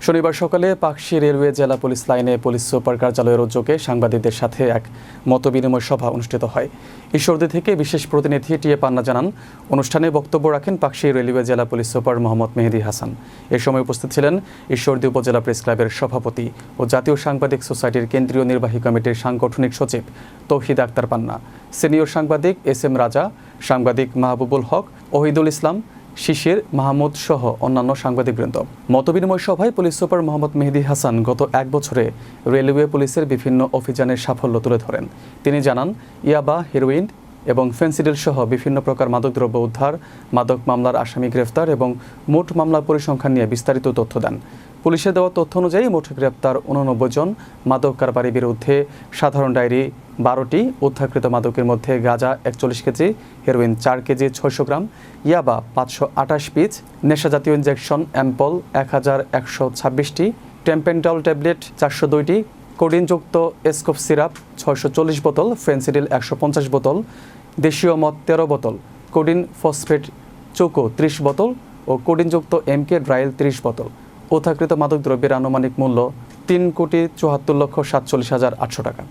শনিবার সকালে পাকশী রেলওয়ে জেলা পুলিশ লাইনে পুলিশ সুপার কার্যালয়ের উদ্যোগে সাংবাদিকদের সাথে এক মতবিনিময় সভা অনুষ্ঠিত হয়। ঈশ্বরদী থেকে বিশেষ প্রতিনিধি টিএ পান্না জানান, অনুষ্ঠানে বক্তব্য রাখেন পাকশী রেলওয়ে জেলা পুলিশ সুপার মোহাম্মদ মেহেদী হাসান। এ সময় উপস্থিত ছিলেন ঈশ্বরদী উপজেলা প্রেস ক্লাবের সভাপতি ও জাতীয় সাংবাদিক সোসাইটির কেন্দ্রীয় নির্বাহী কমিটির সাংগঠনিক সচিব তৌহিদ আক্তার পান্না, সিনিয়র সাংবাদিক SM রাজা, সাংবাদিক মাহবুবুল হক, ওহিদুল ইসলাম, শিশির মাহমুদ সহ অন্যান্য সাংবাদিকবৃন্দ। মতবিনিময় সভায় পুলিশ সুপার মোহাম্মদ মেহেদী হাসান গত এক বছরে রেলওয়ে পুলিশের বিভিন্ন অভিযানের সাফল্য তুলে ধরেন। তিনি জানান, ইয়াবা, হেরোইন এবং ফেন্সিডিল সহ বিভিন্ন প্রকার মাদকদ্রব্য উদ্ধার, মাদক মামলার আসামি গ্রেফতার এবং মোট মামলার পরিসংখ্যান নিয়ে বিস্তারিত তথ্য দেন। পুলিশের দেওয়া তথ্য অনুযায়ী মোট গ্রেপ্তার 89 জন, মাদক কারবারির বিরুদ্ধে সাধারণ ডায়েরি 12টি, উদ্ধারকৃত মাদকের মধ্যে গাঁজা 41 কেজি, হেরোইন 4 কেজি 600 গ্রাম, ইয়াবা 528 পিস, নেশাজাতীয় ইনজেকশন অ্যাম্পল 1126টি, টেম্পেন্টল ট্যাবলেট 402টি, কোডিনযুক্ত এসকোপ সিরাপ 640 বোতল, ফেন্সিডিল 150 বোতল, দেশীয় মদ 13 বোতল, কোডিন ফসফেট চৌকো 30 বোতল ও কোডিনযুক্ত MK ড্রাইল 30 বোতল। উদ্ধারকৃত মাদকদ্রব্যের আনুমানিক মূল্য 3,74,47,800 টাকা।